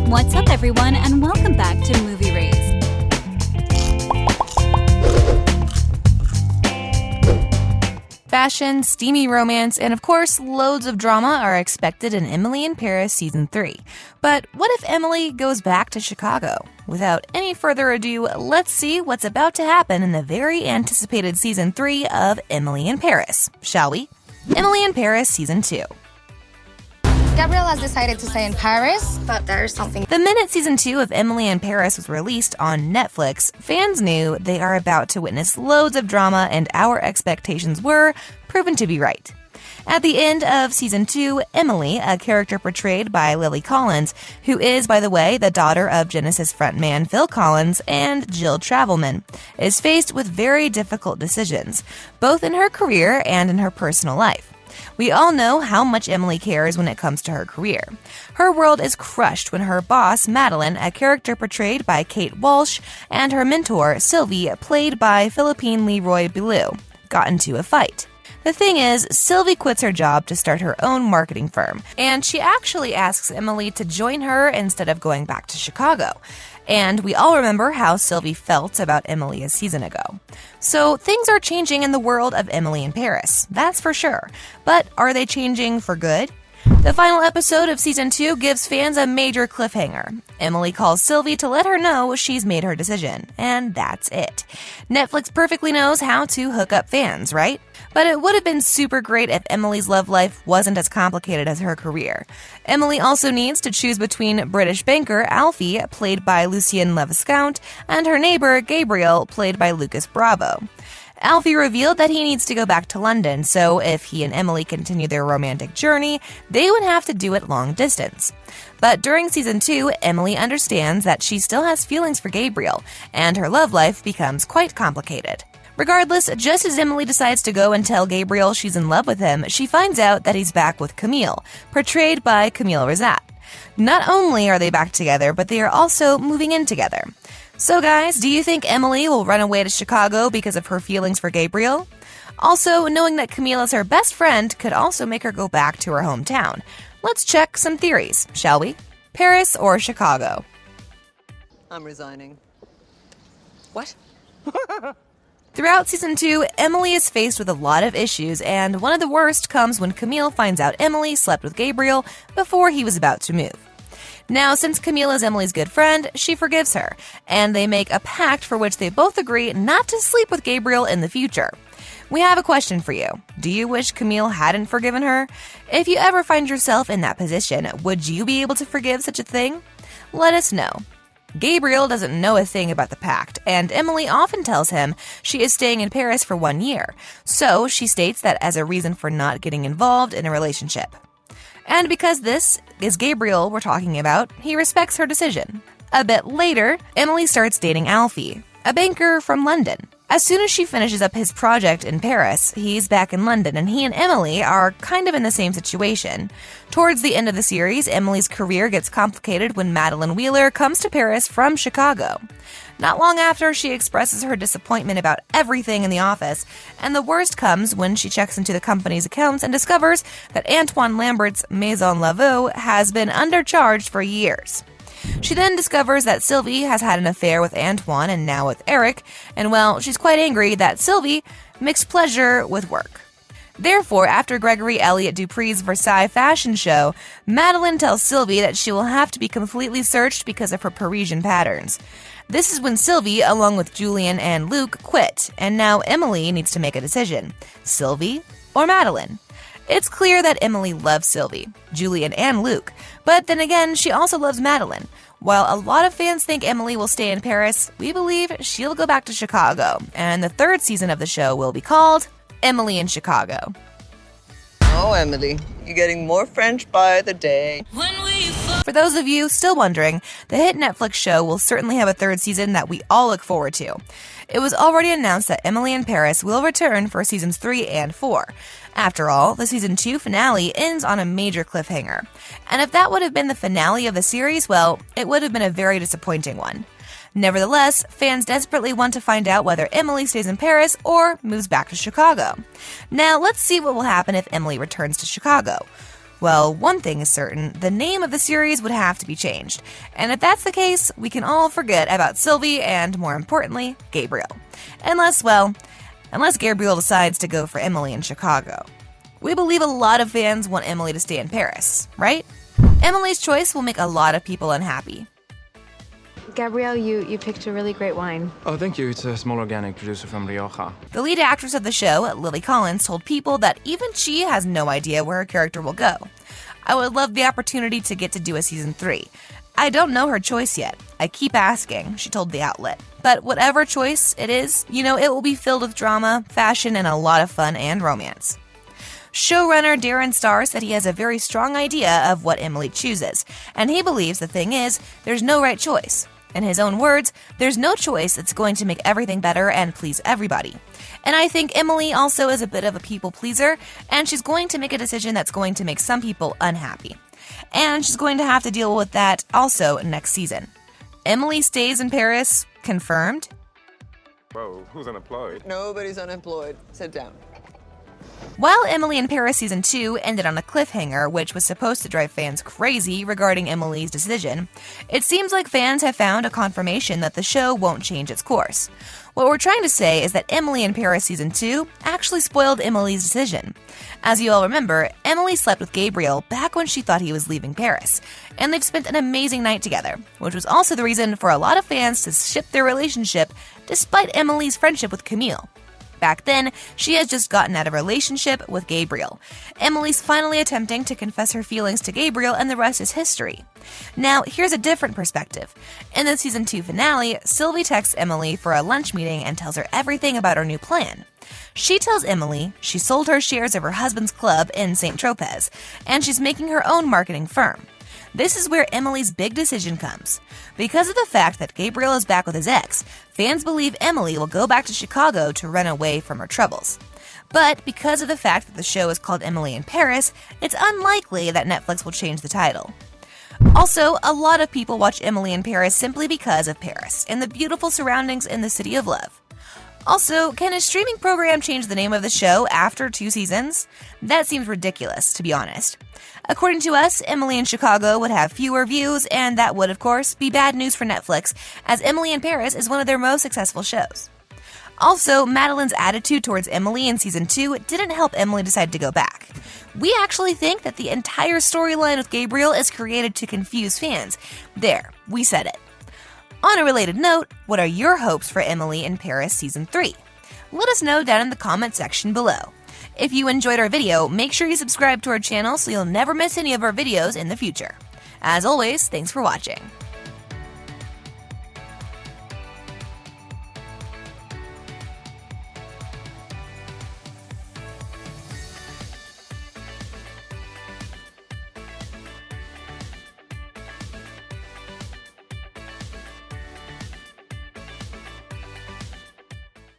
What's up, everyone, and welcome back to Movie Raised. Fashion, steamy romance, and of course, loads of drama are expected in Emily in Paris Season 3. But what if Emily goes back to Chicago? Without any further ado, let's see what's about to happen in the very anticipated Season 3 of Emily in Paris, shall we? Emily in Paris Season 2. Gabrielle has decided to stay in Paris, but there's something. The minute Season 2 of Emily in Paris was released on Netflix, fans knew they are about to witness loads of drama, and our expectations were proven to be right. At the end of Season 2, Emily, a character portrayed by Lily Collins, who is, by the way, the daughter of Genesis frontman Phil Collins and Jill Travelman, is faced with very difficult decisions, both in her career and in her personal life. We all know how much Emily cares when it comes to her career. Her world is crushed when her boss, Madeline, a character portrayed by Kate Walsh, and her mentor, Sylvie, played by Philippine Leroy-Beaulieu, got into a fight. The thing is, Sylvie quits her job to start her own marketing firm, and she actually asks Emily to join her instead of going back to Chicago. And we all remember how Sylvie felt about Emily a season ago. So things are changing in the world of Emily in Paris, that's for sure. But are they changing for good? The final episode of Season 2 gives fans a major cliffhanger. Emily calls Sylvie to let her know she's made her decision, and that's it. Netflix perfectly knows how to hook up fans, right? But it would have been super great if Emily's love life wasn't as complicated as her career. Emily also needs to choose between British banker Alfie, played by Lucien Leviscount, and her neighbor Gabriel, played by Lucas Bravo. Alfie revealed that he needs to go back to London, so if he and Emily continue their romantic journey, they would have to do it long distance. But during Season 2, Emily understands that she still has feelings for Gabriel, and her love life becomes quite complicated. Regardless, just as Emily decides to go and tell Gabriel she's in love with him, she finds out that he's back with Camille, portrayed by Camille Razat. Not only are they back together, but they are also moving in together. So guys, do you think Emily will run away to Chicago because of her feelings for Gabriel? Also, knowing that Camille is her best friend could also make her go back to her hometown. Let's check some theories, shall we? Paris or Chicago? I'm resigning. What? Throughout Season 2, Emily is faced with a lot of issues, and one of the worst comes when Camille finds out Emily slept with Gabriel before he was about to move. Now, since Camille is Emily's good friend, she forgives her, and they make a pact for which they both agree not to sleep with Gabriel in the future. We have a question for you. Do you wish Camille hadn't forgiven her? If you ever find yourself in that position, would you be able to forgive such a thing? Let us know. Gabriel doesn't know a thing about the pact, and Emily often tells him she is staying in Paris for 1 year, so she states that as a reason for not getting involved in a relationship. And because this is Gabriel we're talking about, he respects her decision. A bit later, Emily starts dating Alfie, a banker from London. As soon as she finishes up his project in Paris, he's back in London, and he and Emily are kind of in the same situation. Towards the end of the series, Emily's career gets complicated when Madeline Wheeler comes to Paris from Chicago. Not long after, she expresses her disappointment about everything in the office, and the worst comes when she checks into the company's accounts and discovers that Antoine Lambert's Maison Laveau has been undercharged for years. She then discovers that Sylvie has had an affair with Antoine and now with Eric, and well, she's quite angry that Sylvie mixed pleasure with work. Therefore, after Gregory Elliott Dupree's Versailles fashion show, Madeline tells Sylvie that she will have to be completely searched because of her Parisian patterns. This is when Sylvie, along with Julian and Luke, quit, and now Emily needs to make a decision. Sylvie or Madeline? It's clear that Emily loves Sylvie, Julian, and Luke, but then again, she also loves Madeline. While a lot of fans think Emily will stay in Paris, we believe she'll go back to Chicago, and the 3rd season of the show will be called Emily in Chicago. Oh, Emily, you're getting more French by the day. For those of you still wondering, the hit Netflix show will certainly have a 3rd season that we all look forward to. It was already announced that Emily in Paris will return for seasons 3 and 4. After all, the season 2 finale ends on a major cliffhanger. And if that would have been the finale of the series, well, it would have been a very disappointing one. Nevertheless, fans desperately want to find out whether Emily stays in Paris or moves back to Chicago. Now, let's see what will happen if Emily returns to Chicago. Well, one thing is certain, the name of the series would have to be changed. And if that's the case, we can all forget about Sylvie and, more importantly, Gabriel. Unless Gabriel decides to go for Emily in Chicago. We believe a lot of fans want Emily to stay in Paris, right? Emily's choice will make a lot of people unhappy. Gabrielle, you picked a really great wine. Oh, thank you. It's a small organic producer from Rioja. The lead actress of the show, Lily Collins, told People that even she has no idea where her character will go. I would love the opportunity to get to do a season 3. I don't know her choice yet. I keep asking, she told the outlet. But whatever choice it is, it will be filled with drama, fashion, and a lot of fun and romance. Showrunner Darren Star said he has a very strong idea of what Emily chooses, and he believes the thing is, there's no right choice. In his own words, there's no choice that's going to make everything better and please everybody. And I think Emily also is a bit of a people pleaser, and she's going to make a decision that's going to make some people unhappy. And she's going to have to deal with that also next season. Emily stays in Paris, confirmed. Whoa, who's unemployed? Nobody's unemployed. Sit down. While Emily in Paris Season 2 ended on a cliffhanger, which was supposed to drive fans crazy regarding Emily's decision, it seems like fans have found a confirmation that the show won't change its course. What we're trying to say is that Emily in Paris Season 2 actually spoiled Emily's decision. As you all remember, Emily slept with Gabriel back when she thought he was leaving Paris, and they've spent an amazing night together, which was also the reason for a lot of fans to ship their relationship despite Emily's friendship with Camille. Back then, she has just gotten out of a relationship with Gabriel. Emily's finally attempting to confess her feelings to Gabriel, and the rest is history. Now, here's a different perspective. In the Season 2 finale, Sylvie texts Emily for a lunch meeting and tells her everything about her new plan. She tells Emily she sold her shares of her husband's club in St. Tropez, and she's making her own marketing firm. This is where Emily's big decision comes. Because of the fact that Gabriel is back with his ex, fans believe Emily will go back to Chicago to run away from her troubles. But because of the fact that the show is called Emily in Paris, it's unlikely that Netflix will change the title. Also, a lot of people watch Emily in Paris simply because of Paris and the beautiful surroundings in the city of love. Also, can a streaming program change the name of the show after 2 seasons? That seems ridiculous, to be honest. According to us, Emily in Chicago would have fewer views, and that would, of course, be bad news for Netflix, as Emily in Paris is one of their most successful shows. Also, Madeline's attitude towards Emily in Season 2 didn't help Emily decide to go back. We actually think that the entire storyline with Gabriel is created to confuse fans. There, we said it. On a related note, what are your hopes for Emily in Paris Season 3? Let us know down in the comment section below. If you enjoyed our video, make sure you subscribe to our channel so you'll never miss any of our videos in the future. As always, thanks for watching.